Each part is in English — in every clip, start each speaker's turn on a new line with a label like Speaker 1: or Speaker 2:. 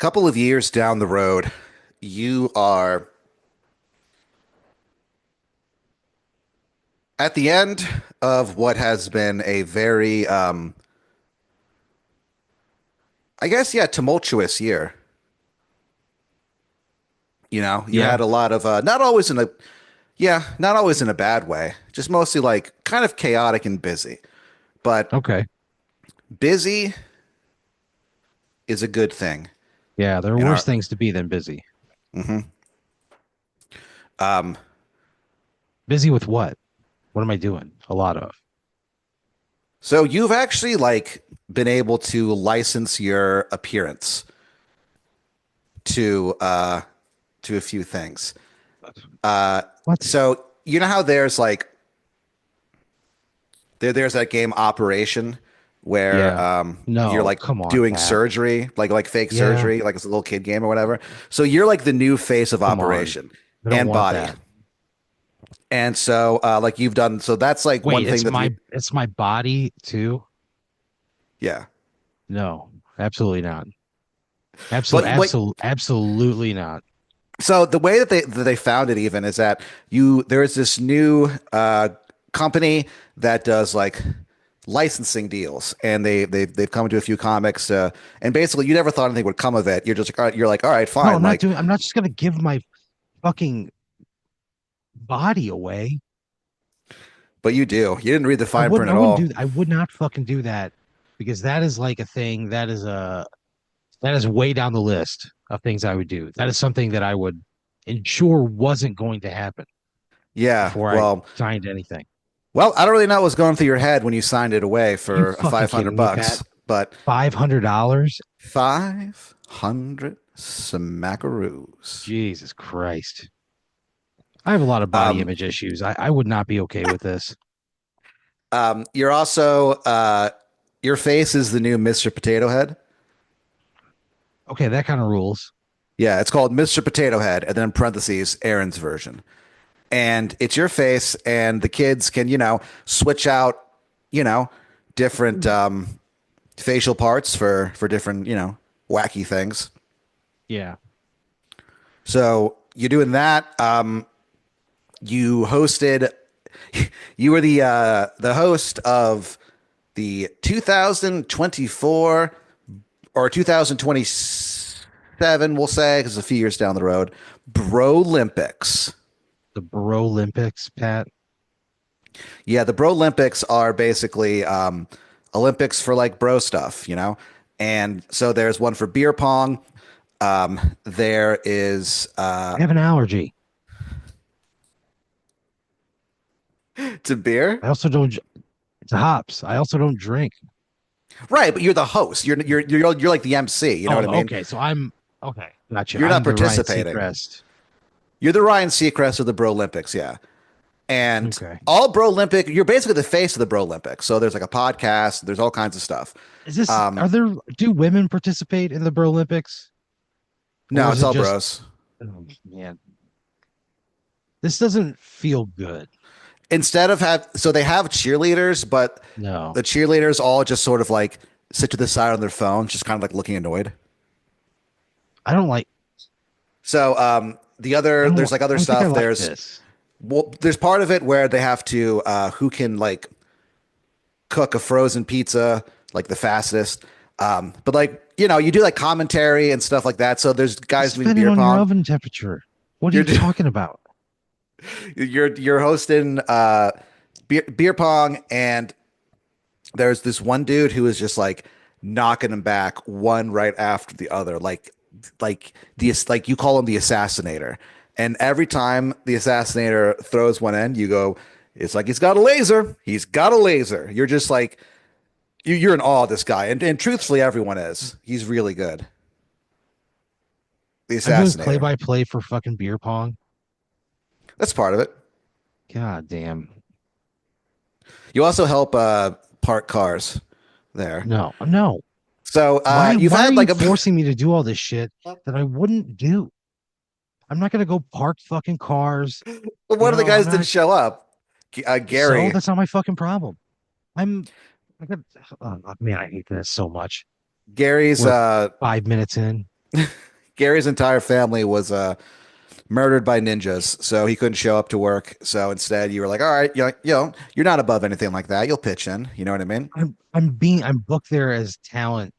Speaker 1: couple of years down the road, you are at the end of what has been a very, I guess, yeah, tumultuous year. You
Speaker 2: Yeah.
Speaker 1: had a lot of, not always in a, yeah, not always in a bad way, just mostly like kind of chaotic and busy. But
Speaker 2: Okay.
Speaker 1: busy is a good thing
Speaker 2: Yeah. There are
Speaker 1: in
Speaker 2: worse
Speaker 1: our,
Speaker 2: things to be than busy.
Speaker 1: Mhm. Um,
Speaker 2: Busy with what? What am I doing? A lot of.
Speaker 1: so you've actually like been able to license your appearance to, to a few things. Uh,
Speaker 2: What?
Speaker 1: so you know how there's like there's that game Operation where
Speaker 2: Yeah.
Speaker 1: you're
Speaker 2: No.
Speaker 1: like
Speaker 2: Come on,
Speaker 1: doing
Speaker 2: Pat.
Speaker 1: surgery, like fake
Speaker 2: Yeah.
Speaker 1: surgery, like it's a little kid game or whatever. So you're like the new face of
Speaker 2: Come on.
Speaker 1: Operation
Speaker 2: I don't
Speaker 1: and
Speaker 2: want
Speaker 1: body.
Speaker 2: that.
Speaker 1: And so like you've done so that's like one
Speaker 2: Wait,
Speaker 1: thing that you
Speaker 2: it's my body too?
Speaker 1: yeah.
Speaker 2: No. Absolutely not.
Speaker 1: But
Speaker 2: Absolutely not.
Speaker 1: so the way that they found it even is that there's this new company that does like licensing deals, and they've come to a few comics, and basically you never thought anything would come of it. You're just like, all right, you're like, all right,
Speaker 2: No,
Speaker 1: fine, like,
Speaker 2: I'm not just gonna give my fucking body away.
Speaker 1: but you do. You didn't read the fine print
Speaker 2: I
Speaker 1: at
Speaker 2: wouldn't do
Speaker 1: all.
Speaker 2: I would not fucking do that because that is like a thing that is way down the list of things I would do. That is something that I would ensure wasn't going to happen
Speaker 1: Yeah,
Speaker 2: before I signed anything.
Speaker 1: I don't really know what was going through your head when you signed it away
Speaker 2: You
Speaker 1: for
Speaker 2: fucking
Speaker 1: 500
Speaker 2: kidding me, Pat?
Speaker 1: bucks, but
Speaker 2: $500?
Speaker 1: 500 smackaroos.
Speaker 2: Jesus Christ. I have a lot of body
Speaker 1: Um,
Speaker 2: image issues. I would not be okay with this.
Speaker 1: you're also your face is the new Mr. Potato Head.
Speaker 2: Okay, that kind of rules.
Speaker 1: Yeah, it's called Mr. Potato Head, and then in parentheses, Aaron's version. And it's your face, and the kids can, switch out, you know, different facial parts for different, wacky things.
Speaker 2: Yeah.
Speaker 1: So you're doing that. You hosted, you were the host of the 2024 or 2027, we'll say, because it's a few years down the road, Bro Olympics.
Speaker 2: The Bro Olympics, Pat.
Speaker 1: Yeah, the Bro Olympics are basically Olympics for like bro stuff, And so there's one for beer pong. There is
Speaker 2: I have an allergy.
Speaker 1: to beer,
Speaker 2: I also don't, it's hops. I also don't drink.
Speaker 1: right? But you're the host. You're like the MC. You know what I
Speaker 2: Oh,
Speaker 1: mean?
Speaker 2: okay. So I'm okay. Gotcha.
Speaker 1: You're not
Speaker 2: I'm the Ryan
Speaker 1: participating.
Speaker 2: Seacrest.
Speaker 1: You're the Ryan Seacrest of the Bro Olympics, yeah. And
Speaker 2: Okay.
Speaker 1: all Bro Olympic, you're basically the face of the Bro Olympics. So there's like a podcast. There's all kinds of stuff.
Speaker 2: Are there, do women participate in the Bro Olympics or
Speaker 1: No,
Speaker 2: is
Speaker 1: it's
Speaker 2: it
Speaker 1: all
Speaker 2: just,
Speaker 1: bros.
Speaker 2: oh, man, this doesn't feel good.
Speaker 1: Instead of so they have cheerleaders, but
Speaker 2: No,
Speaker 1: the cheerleaders all just sort of like sit to the side on their phones, just kind of like looking annoyed.
Speaker 2: I don't like,
Speaker 1: So there's like
Speaker 2: I
Speaker 1: other
Speaker 2: don't think I
Speaker 1: stuff.
Speaker 2: like this.
Speaker 1: There's part of it where they have to who can like cook a frozen pizza like the fastest. But like you do like commentary and stuff like that. So there's guys
Speaker 2: It's
Speaker 1: doing
Speaker 2: depending
Speaker 1: beer
Speaker 2: on your
Speaker 1: pong.
Speaker 2: oven temperature. What are
Speaker 1: You're
Speaker 2: you talking about?
Speaker 1: you're hosting beer pong, and there's this one dude who is just like knocking them back one right after the other, like you call him the assassinator, and every time the assassinator throws one in, you go, it's like he's got a laser. You're just like you're in awe of this guy, and truthfully, everyone is. He's really good. The
Speaker 2: I'm doing play
Speaker 1: assassinator.
Speaker 2: by play for fucking beer pong.
Speaker 1: That's part of it.
Speaker 2: God damn.
Speaker 1: You also help park cars there.
Speaker 2: No, no.
Speaker 1: So you've
Speaker 2: Why are
Speaker 1: had
Speaker 2: you
Speaker 1: like a
Speaker 2: forcing me to do all this shit that I wouldn't do? I'm not gonna go park fucking cars.
Speaker 1: one of the
Speaker 2: I'm
Speaker 1: guys didn't
Speaker 2: not.
Speaker 1: show up.
Speaker 2: So
Speaker 1: Gary.
Speaker 2: that's not my fucking problem. I'm. I got. Oh, man, I hate this so much.
Speaker 1: Gary's
Speaker 2: We're 5 minutes in.
Speaker 1: Gary's entire family was murdered by ninjas, so he couldn't show up to work. So instead, you were like, all right, you're not above anything like that. You'll pitch in. You know what I mean?
Speaker 2: I'm booked there as talent,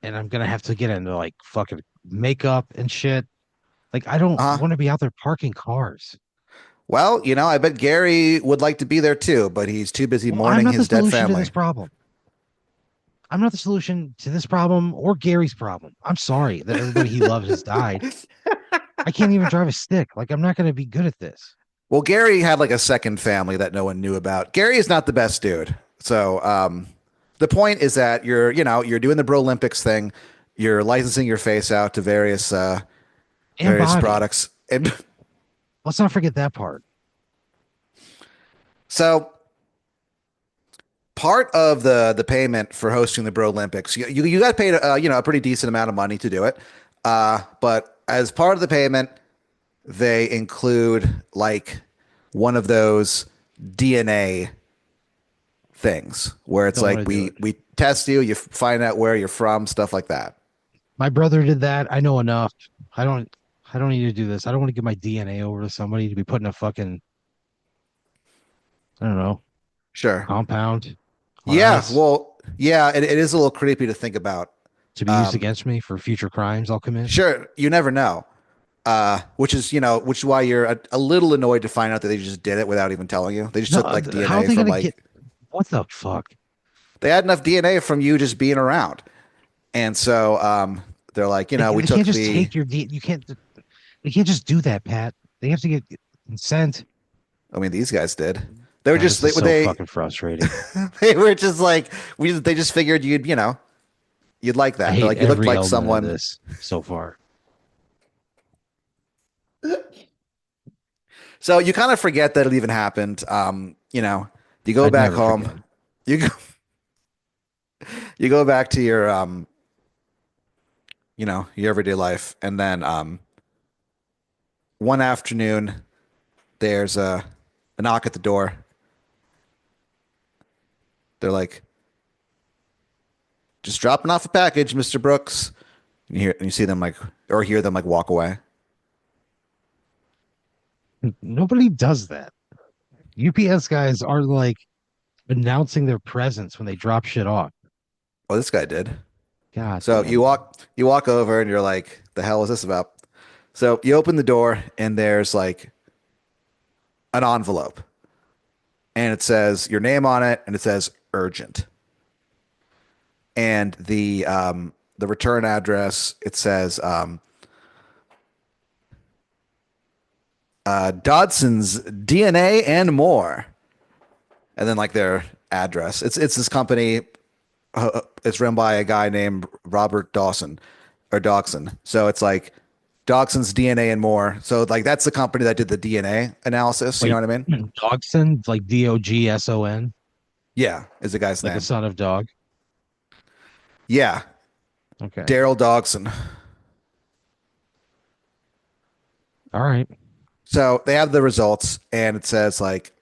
Speaker 2: and I'm gonna have to get into like fucking makeup and shit. Like I don't
Speaker 1: Uh-huh.
Speaker 2: want to be out there parking cars.
Speaker 1: Well, I bet Gary would like to be there too, but he's too busy
Speaker 2: Well, I'm
Speaker 1: mourning
Speaker 2: not the
Speaker 1: his dead
Speaker 2: solution to this
Speaker 1: family.
Speaker 2: problem. I'm not the solution to this problem or Gary's problem. I'm sorry that everybody he loves has died. I can't even drive a stick. Like I'm not gonna be good at this.
Speaker 1: Well, Gary had like a second family that no one knew about. Gary is not the best dude. So, the point is that you're doing the Bro Olympics thing. You're licensing your face out to
Speaker 2: And
Speaker 1: various
Speaker 2: body.
Speaker 1: products. And
Speaker 2: Let's not forget that part.
Speaker 1: so part of the payment for hosting the Bro Olympics, you got paid a pretty decent amount of money to do it. But as part of the payment, they include like one of those DNA things where it's
Speaker 2: Don't
Speaker 1: like
Speaker 2: want to do it.
Speaker 1: we test you, you find out where you're from, stuff like that.
Speaker 2: My brother did that. I know enough. I don't I don't need to do this. I don't want to give my DNA over to somebody to be put in a fucking, I don't know,
Speaker 1: Sure.
Speaker 2: compound on
Speaker 1: Yeah.
Speaker 2: ice
Speaker 1: Well, yeah, it is a little creepy to think about.
Speaker 2: to be used
Speaker 1: Um,
Speaker 2: against me for future crimes I'll commit.
Speaker 1: sure, you never know. Which is why you're a little annoyed to find out that they just did it without even telling you. They just
Speaker 2: No,
Speaker 1: took like
Speaker 2: how are
Speaker 1: DNA
Speaker 2: they
Speaker 1: from
Speaker 2: gonna get?
Speaker 1: like
Speaker 2: What the fuck?
Speaker 1: they had enough DNA from you just being around. And so they're like, we
Speaker 2: They can't
Speaker 1: took
Speaker 2: just
Speaker 1: the
Speaker 2: take your D. You can't. They can't just do that, Pat. They have to get consent.
Speaker 1: I mean, these guys did. They were
Speaker 2: God,
Speaker 1: just
Speaker 2: this is so fucking frustrating.
Speaker 1: they were just like they just figured you'd like
Speaker 2: I
Speaker 1: that. They're
Speaker 2: hate
Speaker 1: like you looked
Speaker 2: every
Speaker 1: like
Speaker 2: element of
Speaker 1: someone.
Speaker 2: this so far.
Speaker 1: So you kind of forget that it even happened. You go
Speaker 2: I'd
Speaker 1: back
Speaker 2: never
Speaker 1: home.
Speaker 2: forget.
Speaker 1: You go you go back to your everyday life, and then one afternoon there's a knock at the door. They're like, just dropping off a package, Mr. Brooks. And you see them like or hear them like walk away.
Speaker 2: Nobody does that. UPS guys are like announcing their presence when they drop shit off.
Speaker 1: Oh, this guy did.
Speaker 2: God
Speaker 1: So
Speaker 2: damn it.
Speaker 1: you walk over and you're like, the hell is this about? So you open the door and there's like an envelope and it says your name on it and it says urgent. And the return address it says Dodson's DNA and more. And then like their address. It's this company. It's run by a guy named Robert Dawson or Dawson. So it's like Dawson's DNA and more. So like that's the company that did the DNA analysis. You know
Speaker 2: Wait,
Speaker 1: what I mean?
Speaker 2: Dogson, like Dogson,
Speaker 1: Yeah, is the guy's
Speaker 2: like the
Speaker 1: name.
Speaker 2: son of dog.
Speaker 1: Yeah,
Speaker 2: Okay.
Speaker 1: Daryl Dogson.
Speaker 2: All right.
Speaker 1: So they have the results, and it says like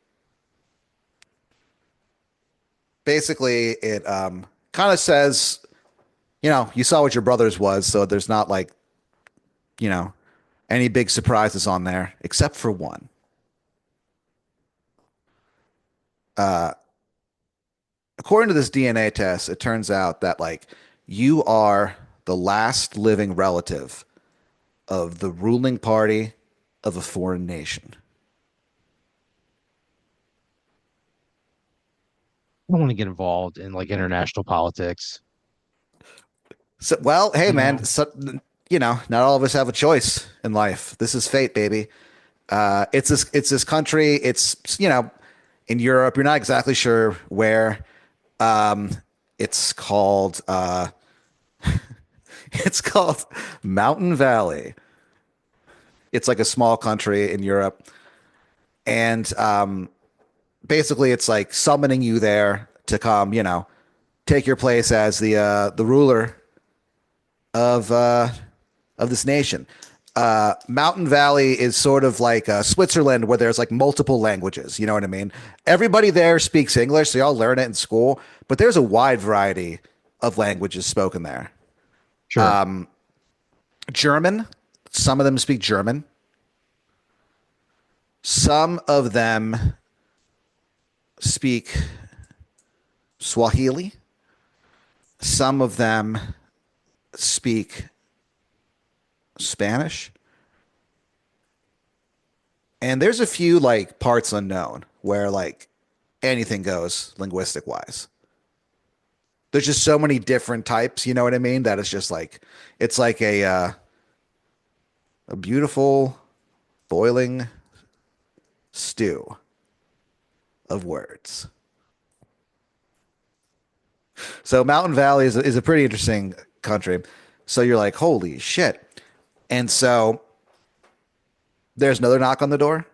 Speaker 1: basically it kind of says you saw what your brother's was, so there's not like you know any big surprises on there except for one. According to this DNA test, it turns out that like you are the last living relative of the ruling party of a foreign nation.
Speaker 2: I don't want to get involved in like international politics.
Speaker 1: So, well, hey
Speaker 2: You
Speaker 1: man,
Speaker 2: know,
Speaker 1: so, not all of us have a choice in life. This is fate, baby. It's this country. It's in Europe. You're not exactly sure where. Um, it's called it's called Mountain Valley. It's like a small country in Europe, and basically, it's like summoning you there to come, take your place as the ruler of this nation. Mountain Valley is sort of like Switzerland, where there's like multiple languages. You know what I mean? Everybody there speaks English, so y'all learn it in school, but there's a wide variety of languages spoken there.
Speaker 2: sure.
Speaker 1: German. Some of them speak German. Some of them speak Swahili. Some of them speak Spanish. And there's a few like parts unknown where like anything goes linguistic wise. There's just so many different types, you know what I mean? That it's just like it's like a beautiful boiling stew of words. So Mountain Valley is a pretty interesting country. So you're like, holy shit. And so there's another knock on the door,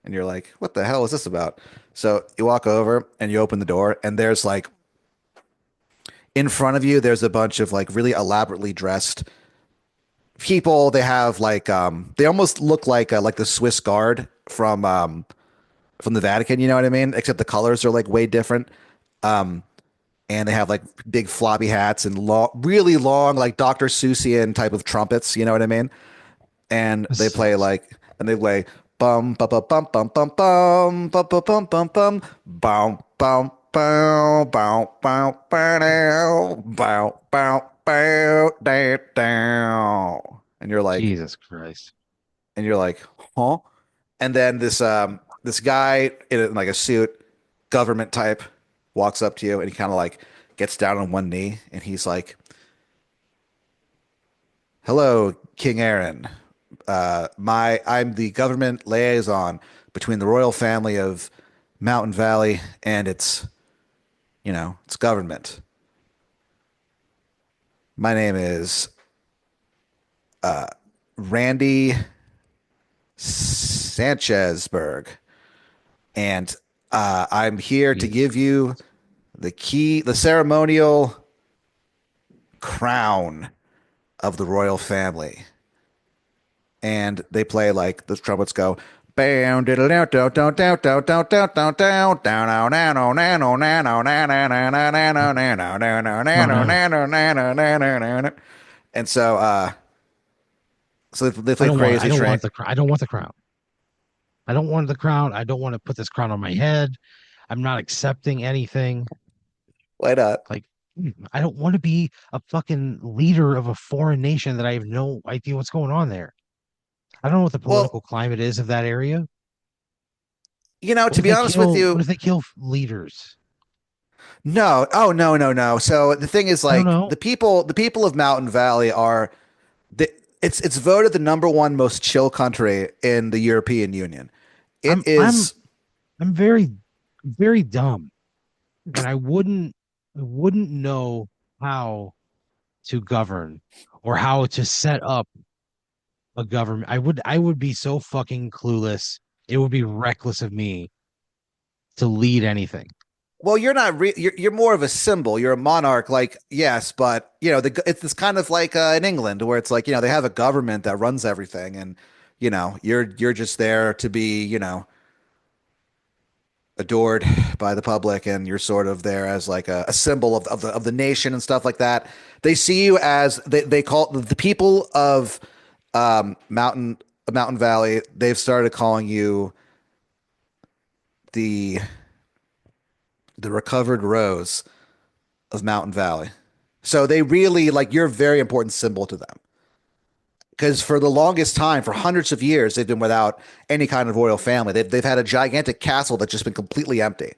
Speaker 1: and you're like, what the hell is this about? So you walk over and you open the door, and there's like in front of you, there's a bunch of like really elaborately dressed people. They have like they almost look like the Swiss Guard from the Vatican, you know what I mean? Except the colors are like way different. And they have like big floppy hats and really long, like Dr. Seussian type of trumpets, you know what I mean? And they
Speaker 2: This
Speaker 1: play
Speaker 2: is
Speaker 1: like, and they play bum bum bum bum bum bum bum bum bum bum bum bum bum bow bow bow bow bow bow bow down.
Speaker 2: Jesus Christ.
Speaker 1: And you're like, huh? And then this guy in like a suit, government type, walks up to you and he kind of like gets down on one knee and he's like, "Hello, King Aaron. I'm the government liaison between the royal family of Mountain Valley and its government. My name is Randy Sanchezberg, and I'm here to
Speaker 2: Jesus
Speaker 1: give you
Speaker 2: Christ.
Speaker 1: the ceremonial crown of the royal family." And they play like the trumpets go. And so they
Speaker 2: I
Speaker 1: play
Speaker 2: don't want I
Speaker 1: crazy
Speaker 2: don't
Speaker 1: train.
Speaker 2: want the I don't want the crown. I don't want the crown. I don't want to put this crown on my head. I'm not accepting anything.
Speaker 1: Why not?
Speaker 2: Like, I don't want to be a fucking leader of a foreign nation that I have no idea what's going on there. I don't know what the
Speaker 1: Well,
Speaker 2: political climate is of that area. What
Speaker 1: to
Speaker 2: if
Speaker 1: be
Speaker 2: they
Speaker 1: honest with
Speaker 2: kill? What
Speaker 1: you,
Speaker 2: if they kill leaders?
Speaker 1: no. Oh, no, no, no. So the thing is,
Speaker 2: I don't
Speaker 1: like,
Speaker 2: know.
Speaker 1: the people of Mountain Valley are the it's voted the number one most chill country in the European Union. It
Speaker 2: I'm I'm
Speaker 1: is
Speaker 2: I'm very dumb, and I wouldn't know how to govern or how to set up a government. I would be so fucking clueless. It would be reckless of me to lead anything.
Speaker 1: well, you're not you're more of a symbol. You're a monarch, like yes, but it's kind of like in England where it's like they have a government that runs everything, and you're just there to be adored by the public, and you're sort of there as like a symbol of the nation and stuff like that. They see you as they call the people of Mountain Valley. They've started calling you the recovered rose of Mountain Valley. So they really like you're a very important symbol to them. Because for the longest time, for hundreds of years, they've been without any kind of royal family. They've had a gigantic castle that's just been completely empty.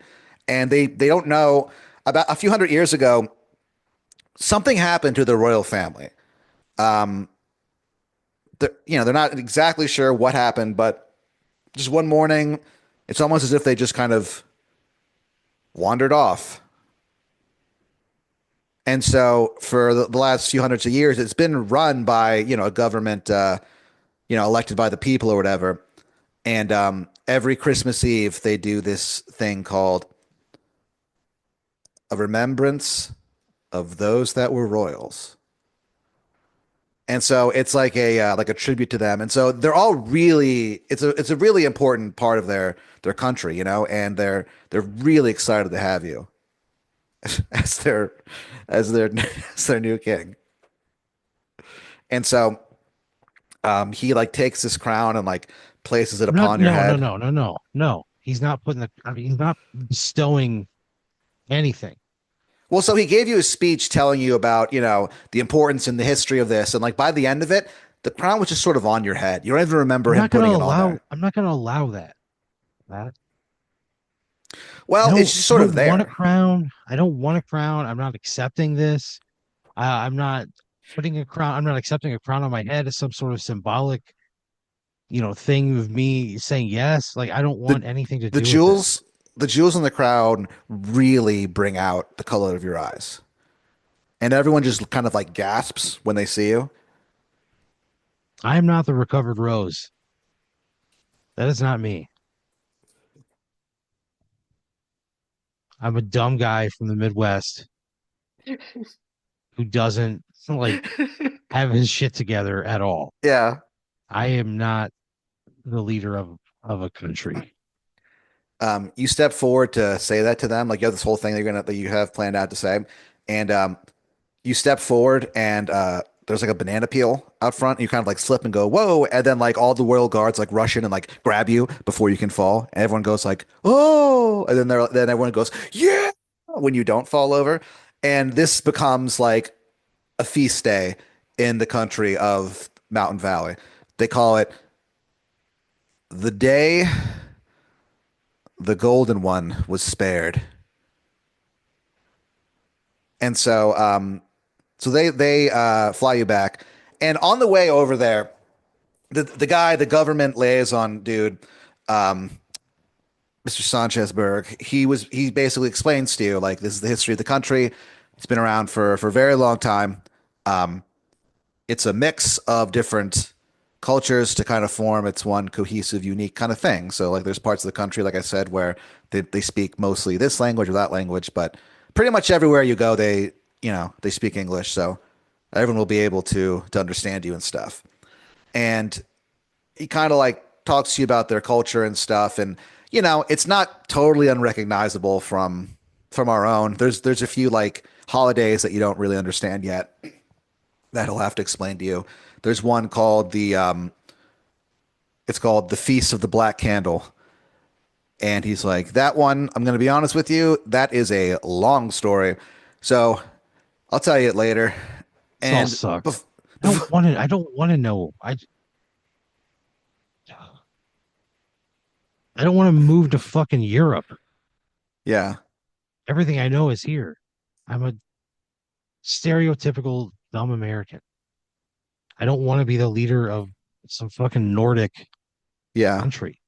Speaker 1: And they don't know about a few hundred years ago, something happened to the royal family. They're not exactly sure what happened, but just one morning, it's almost as if they just kind of wandered off. And so for the last few hundreds of years, it's been run by, a government, elected by the people or whatever. And every Christmas Eve, they do this thing called a remembrance of those that were royals. And so it's like a tribute to them. And so they're all really it's a really important part of their country, and they're really excited to have you as their as their as their new king. And so he like takes this crown and like places it
Speaker 2: I'm not.
Speaker 1: upon your
Speaker 2: No, no,
Speaker 1: head.
Speaker 2: no, no, no, no. He's not putting the. I mean, he's not bestowing anything.
Speaker 1: Well, so he gave you a speech telling you about, the importance and the history of this. And like by the end of it, the crown was just sort of on your head. You don't even remember
Speaker 2: I'm
Speaker 1: him
Speaker 2: not going to
Speaker 1: putting it on
Speaker 2: allow.
Speaker 1: there.
Speaker 2: I'm not going to allow that. That
Speaker 1: Well, it's just
Speaker 2: I
Speaker 1: sort of
Speaker 2: don't want a
Speaker 1: there.
Speaker 2: crown. I don't want a crown. I'm not accepting this. I'm not putting a crown. I'm not accepting a crown on my head as some sort of symbolic, thing of me saying yes. Like I don't
Speaker 1: The
Speaker 2: want anything to
Speaker 1: the
Speaker 2: do with this.
Speaker 1: jewels, the jewels in the crown really bring out the color of your eyes. And everyone just kind of like gasps when they see you.
Speaker 2: I am not the recovered rose. That is not me. I'm a dumb guy from the Midwest who doesn't like have his shit together at all.
Speaker 1: Yeah.
Speaker 2: I am not the leader of a country.
Speaker 1: You step forward to say that to them, like you have this whole thing that you have planned out to say, and you step forward and there's like a banana peel out front. And you kind of like slip and go whoa, and then like all the royal guards like rush in and like grab you before you can fall, and everyone goes like oh, and then everyone goes yeah when you don't fall over, and this becomes like a feast day in the country of Mountain Valley. They call it the day the golden one was spared. And so they fly you back, and on the way over there, the government liaison dude, Mr. Sanchezberg, he basically explains to you like this is the history of the country. It's been around for a very long time. Um, it's a mix of different cultures to kind of form its one cohesive, unique kind of thing. So like there's parts of the country, like I said, where they speak mostly this language or that language, but pretty much everywhere you go, they speak English. So everyone will be able to understand you and stuff. And he kind of like talks to you about their culture and stuff. And, it's not totally unrecognizable from our own. There's a few like holidays that you don't really understand yet that he'll have to explain to you. There's one called it's called the Feast of the Black Candle. And he's like, that one, I'm going to be honest with you, that is a long story. So I'll tell you it later.
Speaker 2: This all
Speaker 1: And
Speaker 2: sucks. I don't want to know. I don't want to move to fucking Europe.
Speaker 1: yeah,
Speaker 2: Everything I know is here. I'm a stereotypical dumb American. I don't want to be the leader of some fucking Nordic
Speaker 1: yeah.
Speaker 2: country.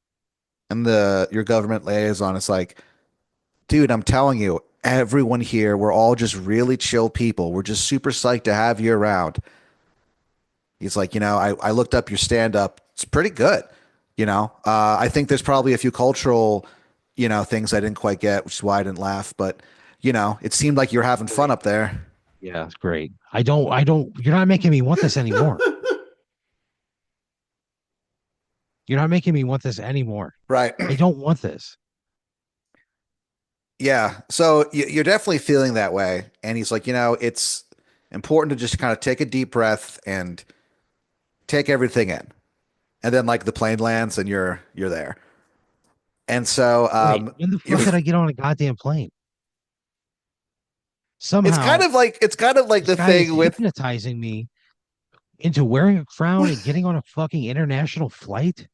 Speaker 1: And your government liaison is like, dude, I'm telling you, everyone here, we're all just really chill people. We're just super psyched to have you around. He's like, I looked up your stand up. It's pretty good. I think there's probably a few cultural, things I didn't quite get, which is why I didn't laugh. But, it seemed like you're having fun
Speaker 2: Great.
Speaker 1: up there.
Speaker 2: Yeah, it's great. You're not making me want this anymore. You're not making me want this anymore.
Speaker 1: Right.
Speaker 2: I don't want this.
Speaker 1: Yeah. So you're definitely feeling that way. And he's like, it's important to just kind of take a deep breath and take everything in. And then like the plane lands and you're there. And so
Speaker 2: Wait, when the fuck did I get on a goddamn plane? Somehow,
Speaker 1: it's kind of like
Speaker 2: this
Speaker 1: the
Speaker 2: guy is
Speaker 1: thing with
Speaker 2: hypnotizing me into wearing a crown and getting on a fucking international flight.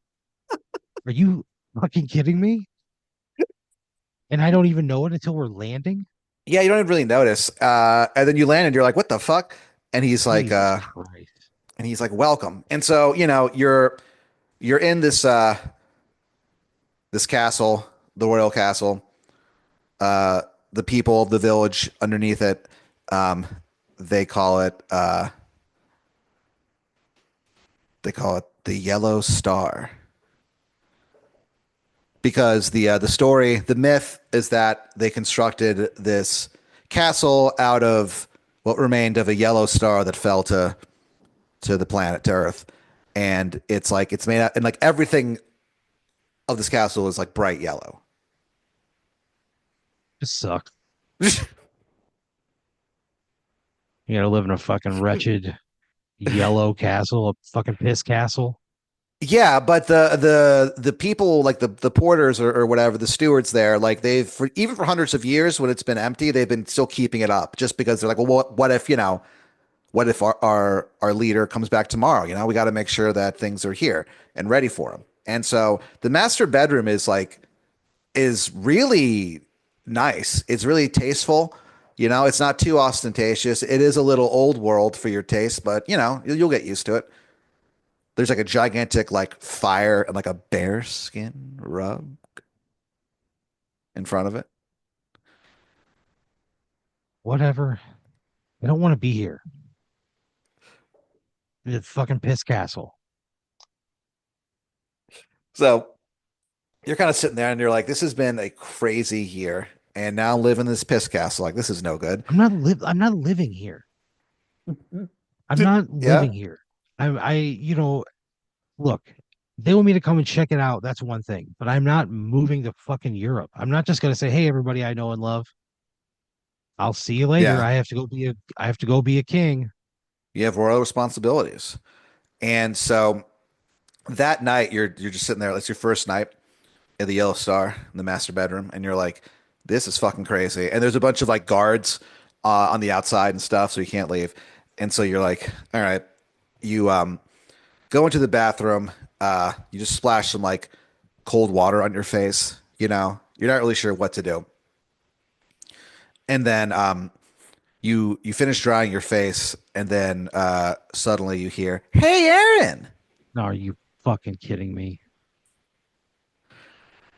Speaker 2: Are you fucking kidding me? And I don't even know it until we're landing.
Speaker 1: yeah, you don't even really notice. And then you land and you're like, what the fuck? And he's like,
Speaker 2: Jesus Christ.
Speaker 1: welcome. And so, you're in this castle, the royal castle. The people, the village underneath it, um, they call it they call it the Yellow Star. Because the myth is that they constructed this castle out of what remained of a yellow star that fell to the planet to Earth, and it's like it's made out, and like everything of this castle is like bright yellow.
Speaker 2: This sucks. You gotta live in a fucking wretched Yellow castle, a fucking piss castle.
Speaker 1: Yeah, but the people like the porters or whatever, the stewards there, like they've for even for hundreds of years when it's been empty, they've been still keeping it up just because they're like, well, what if, what if our leader comes back tomorrow? We got to make sure that things are here and ready for him. And so the master bedroom is really nice. It's really tasteful. It's not too ostentatious. It is a little old world for your taste, but you'll get used to it. There's like a gigantic like fire and like a bear skin rug in front of it.
Speaker 2: Whatever. I don't want to be here. The fucking piss castle.
Speaker 1: So you're kind of sitting there and you're like, this has been a crazy year. And now live in this piss castle. Like, this is no good.
Speaker 2: I'm not living here. I'm not
Speaker 1: Yeah.
Speaker 2: living here. I look, they want me to come and check it out. That's one thing, but I'm not moving to fucking Europe. I'm not just gonna say, "Hey, everybody I know and love, I'll see you later."
Speaker 1: Yeah.
Speaker 2: I have to go be a king.
Speaker 1: You have royal responsibilities. And so that night you're just sitting there. It's your first night at the Yellow Star in the master bedroom, and you're like, this is fucking crazy. And there's a bunch of like guards on the outside and stuff, so you can't leave. And so you're like, all right, you go into the bathroom, you just splash some like cold water on your face, you're not really sure what to do. And then you finish drying your face, and then suddenly you hear, "Hey, Aaron,
Speaker 2: No, are you fucking kidding me?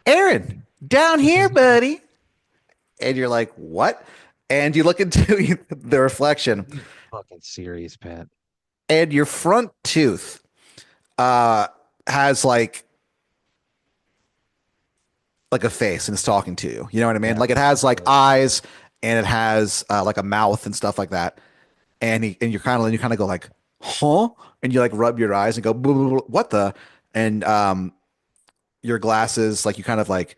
Speaker 1: Aaron, down
Speaker 2: This
Speaker 1: here,
Speaker 2: is
Speaker 1: buddy." And you're like, "What?" And you look into the reflection,
Speaker 2: you fucking serious, Pat.
Speaker 1: and your front tooth uh, has like a face and it's talking to you. You know what I mean?
Speaker 2: Yeah,
Speaker 1: Like it has like
Speaker 2: okay.
Speaker 1: eyes and it has like a mouth and stuff like that. And you kind of go like, huh? And you like rub your eyes and go, "Blah, blah, blah, what the?" And your glasses, like you kind of like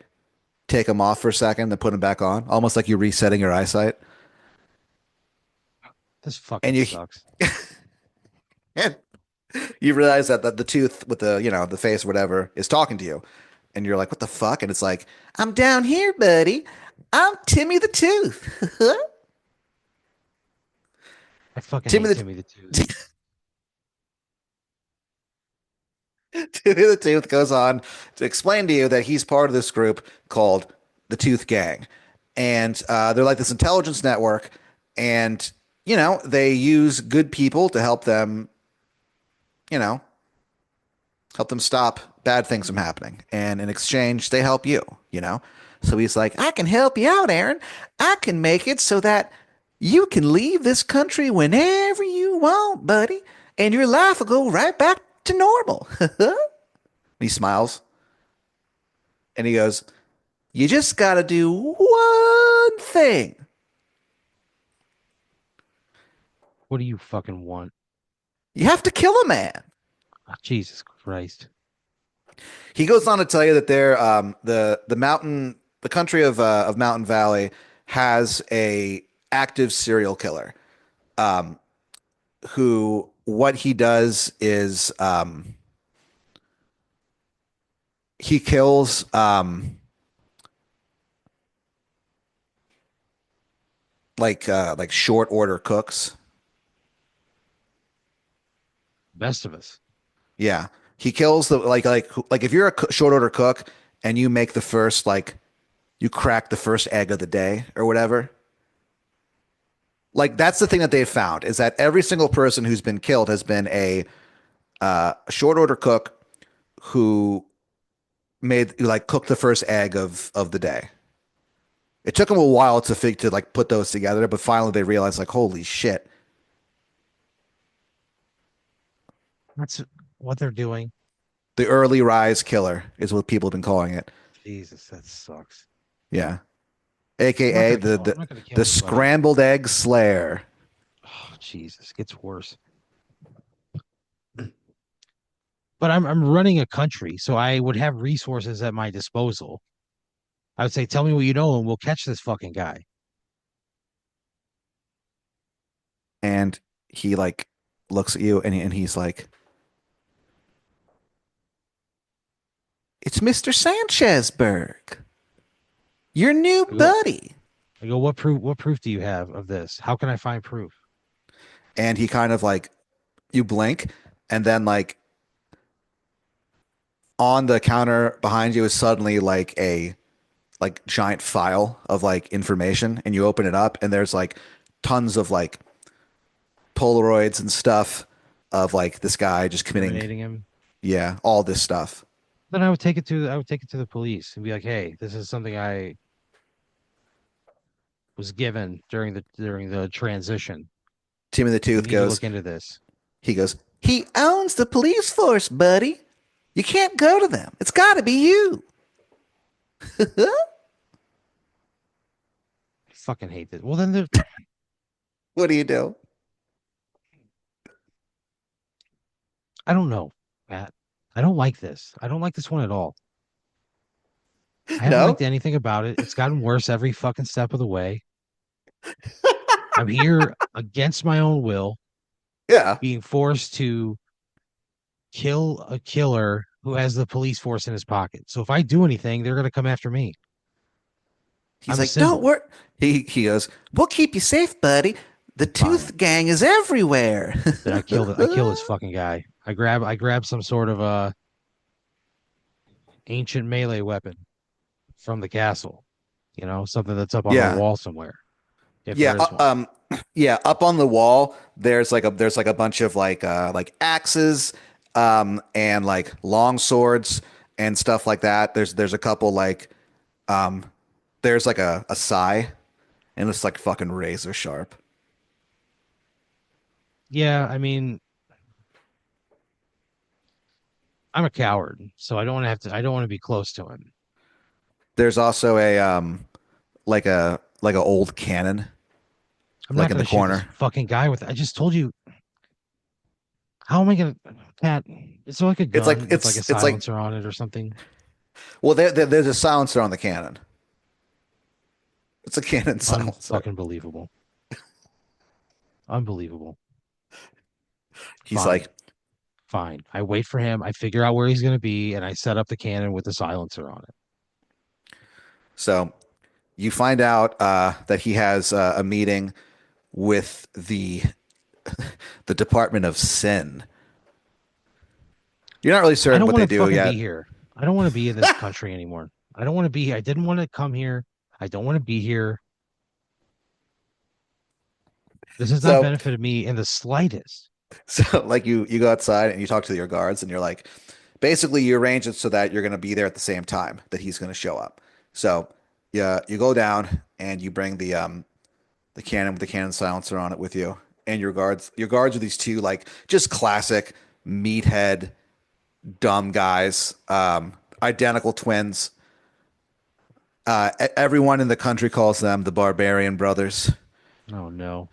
Speaker 1: take them off for a second, then put them back on, almost like you're resetting your eyesight.
Speaker 2: This fucking
Speaker 1: And you
Speaker 2: sucks.
Speaker 1: and you realize that the tooth with the face or whatever is talking to you, and you're like, "What the fuck?" And it's like, "I'm down here, buddy. I'm Timmy the Tooth."
Speaker 2: I fucking
Speaker 1: Timmy
Speaker 2: hate
Speaker 1: the
Speaker 2: Timmy the Tooth.
Speaker 1: Timmy the Tooth goes on to explain to you that he's part of this group called the Tooth Gang, and they're like this intelligence network, and they use good people to you know help them stop bad things from happening. And in exchange, they help you. So he's like, I can help you out, Aaron. I can make it so that you can leave this country whenever you want, buddy. And your life will go right back to normal. He smiles and he goes, you just got to do one thing.
Speaker 2: What do you fucking want?
Speaker 1: You have to kill a man.
Speaker 2: Oh, Jesus Christ.
Speaker 1: He goes on to tell you that the country of Mountain Valley has a active serial killer who what he does is he kills like short order cooks.
Speaker 2: Best of us.
Speaker 1: Yeah, he kills the like if you're a short order cook and you make the first like you crack the first egg of the day or whatever. Like that's the thing that they've found is that every single person who's been killed has been a short order cook who made like cooked the first egg of the day. It took them a while to like put those together, but finally they realized like holy shit.
Speaker 2: That's what they're doing.
Speaker 1: The early rise killer is what people have been calling it.
Speaker 2: Jesus, that sucks.
Speaker 1: Yeah. AKA
Speaker 2: I'm not gonna kill
Speaker 1: the
Speaker 2: anybody.
Speaker 1: scrambled egg slayer.
Speaker 2: Oh, Jesus, gets worse. But I'm running a country, so I would have resources at my disposal. I would say, tell me what you know, and we'll catch this fucking guy.
Speaker 1: And he like looks at you and he's like, "It's Mr. Sanchezberg, your new
Speaker 2: I go,
Speaker 1: buddy."
Speaker 2: I go, what proof do you have of this? How can I find proof?
Speaker 1: And he kind of like, you blink, and then like on the counter behind you is suddenly like a like giant file of like information, and you open it up and there's like tons of like Polaroids and stuff of like this guy just committing,
Speaker 2: Incriminating him.
Speaker 1: yeah, all this stuff.
Speaker 2: Then I would take it to the police and be like, hey, this is something I was given during the transition.
Speaker 1: Timmy the
Speaker 2: You
Speaker 1: Tooth
Speaker 2: need to
Speaker 1: goes,
Speaker 2: look into this.
Speaker 1: he goes, "He owns the police force, buddy. You can't go to them. It's got to be you."
Speaker 2: I fucking hate this. Well, then there,
Speaker 1: What do you do?
Speaker 2: I don't know, Matt. I don't like this. I don't like this one at all. I haven't
Speaker 1: No?
Speaker 2: liked anything about it. It's gotten worse every fucking step of the way. I'm here against my own will,
Speaker 1: Yeah.
Speaker 2: being forced to kill a killer who has the police force in his pocket. So if I do anything, they're going to come after me.
Speaker 1: He's
Speaker 2: I'm a
Speaker 1: like, "Don't
Speaker 2: symbol.
Speaker 1: worry." He goes, "We'll keep you safe, buddy. The
Speaker 2: Fine.
Speaker 1: Tooth Gang is everywhere."
Speaker 2: Then I kill this fucking guy. I grab some sort of ancient melee weapon from the castle. You know, something that's up on a
Speaker 1: Yeah.
Speaker 2: wall somewhere, if
Speaker 1: Yeah,
Speaker 2: there is one.
Speaker 1: yeah, up on the wall there's like a bunch of like axes and like long swords and stuff like that. There's a couple like um there's like a sai and it's like fucking razor sharp.
Speaker 2: Yeah, I mean, I'm a coward, so I don't want to have to. I don't want to be close to him.
Speaker 1: There's also a like a old cannon
Speaker 2: I'm
Speaker 1: like
Speaker 2: not
Speaker 1: in
Speaker 2: going
Speaker 1: the
Speaker 2: to shoot this
Speaker 1: corner.
Speaker 2: fucking guy with. I just told you. How am I going to? Cat. It's like a
Speaker 1: It's like
Speaker 2: gun with like a
Speaker 1: it's like
Speaker 2: silencer on it or something.
Speaker 1: well there's a silencer on the cannon. It's a cannon silencer.
Speaker 2: Unfucking believable. Unbelievable.
Speaker 1: He's like,
Speaker 2: Fine. Fine. I wait for him. I figure out where he's going to be, and I set up the cannon with the silencer on it.
Speaker 1: so you find out that he has a meeting with the Department of Sin. You're not really
Speaker 2: I
Speaker 1: certain
Speaker 2: don't
Speaker 1: what
Speaker 2: want
Speaker 1: they
Speaker 2: to
Speaker 1: do
Speaker 2: fucking be
Speaker 1: yet.
Speaker 2: here. I don't want to be in this country anymore. I don't want to be here. I didn't want to come here. I don't want to be here. This has not
Speaker 1: So
Speaker 2: benefited me in the slightest.
Speaker 1: so like you go outside and you talk to your guards and you're like, basically you arrange it so that you're going to be there at the same time that he's going to show up. So yeah, you go down and you bring the cannon with the cannon silencer on it with you, and your guards are these two like just classic meathead dumb guys, identical twins. Everyone in the country calls them the Barbarian Brothers,
Speaker 2: Oh no.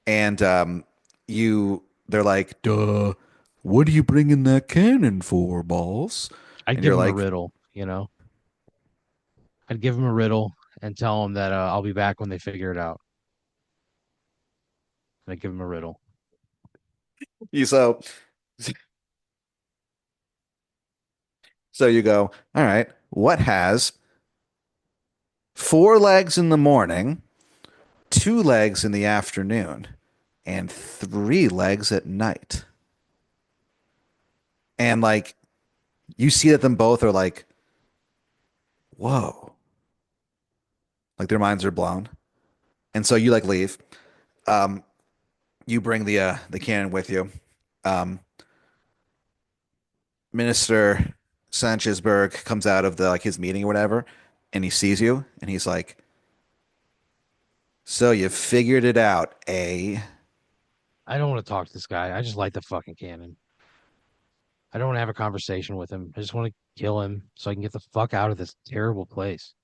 Speaker 1: and they're like, "Duh, what are you bringing that cannon for, boss?"
Speaker 2: I'd
Speaker 1: And
Speaker 2: give
Speaker 1: you're
Speaker 2: him a
Speaker 1: like,
Speaker 2: riddle, you know. I'd give him a riddle and tell him that I'll be back when they figure it out. And I'd give him a riddle.
Speaker 1: "You so you go, all right, what has four legs in the morning, two legs in the afternoon, and three legs at night?" And like you see that them both are like, whoa, like their minds are blown. And so you like leave. Um, you bring the cannon with you. Um, Minister Sanchezberg comes out of the like his meeting or whatever, and he sees you, and he's like, "So you figured it out, eh?"
Speaker 2: I don't want to talk to this guy. I just light the fucking cannon. I don't want to have a conversation with him. I just want to kill him so I can get the fuck out of this terrible place.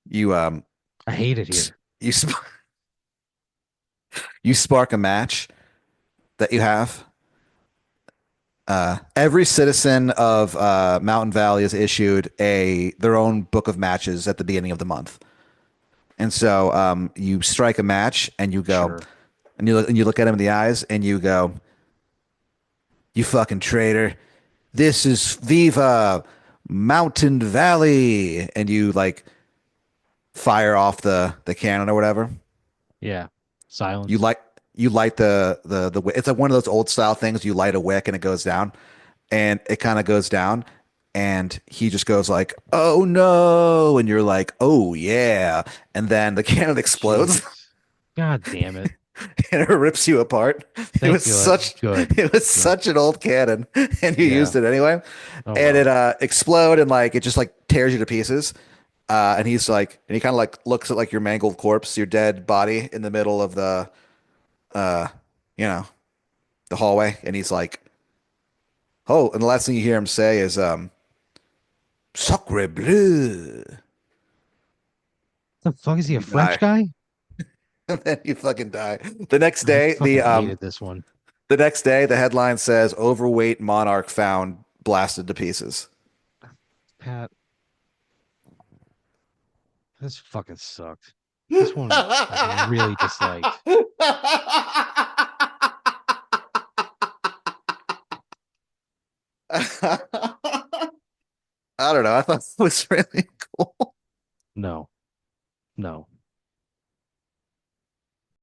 Speaker 1: You
Speaker 2: I hate it here.
Speaker 1: you you spark a match that you have. Every citizen of Mountain Valley is issued a their own book of matches at the beginning of the month. And so you strike a match and you go,
Speaker 2: Sure.
Speaker 1: and you look at him in the eyes and you go, "You fucking traitor. This is Viva Mountain Valley." And you like fire off the cannon or whatever.
Speaker 2: Yeah.
Speaker 1: You
Speaker 2: Silence.
Speaker 1: light you light the it's like one of those old style things. You light a wick and it goes down, and it kind of goes down, and he just goes like, "Oh no!" And you're like, "Oh yeah!" And then the cannon explodes
Speaker 2: Jesus. God damn it.
Speaker 1: and it rips you apart. It
Speaker 2: Thank
Speaker 1: was
Speaker 2: you.
Speaker 1: such
Speaker 2: Good.
Speaker 1: it was
Speaker 2: Good.
Speaker 1: such an old cannon, and you
Speaker 2: Yeah.
Speaker 1: used it anyway,
Speaker 2: Oh
Speaker 1: and it
Speaker 2: well.
Speaker 1: explode and like it just like tears you to pieces. And he's like, and he kind of like looks at like your mangled corpse, your dead body in the middle of the uh, you know, the hallway, and he's like, "Oh," and the last thing you hear him say is, "Sacre bleu,"
Speaker 2: The fuck is
Speaker 1: and
Speaker 2: he a
Speaker 1: you
Speaker 2: French
Speaker 1: die,
Speaker 2: guy?
Speaker 1: and then you fucking die. The next
Speaker 2: I
Speaker 1: day,
Speaker 2: fucking hated this one.
Speaker 1: the next day, the headline says, "Overweight monarch found blasted to pieces."
Speaker 2: Pat, this fucking sucked. This one I really disliked.
Speaker 1: I don't know. I thought it was really cool.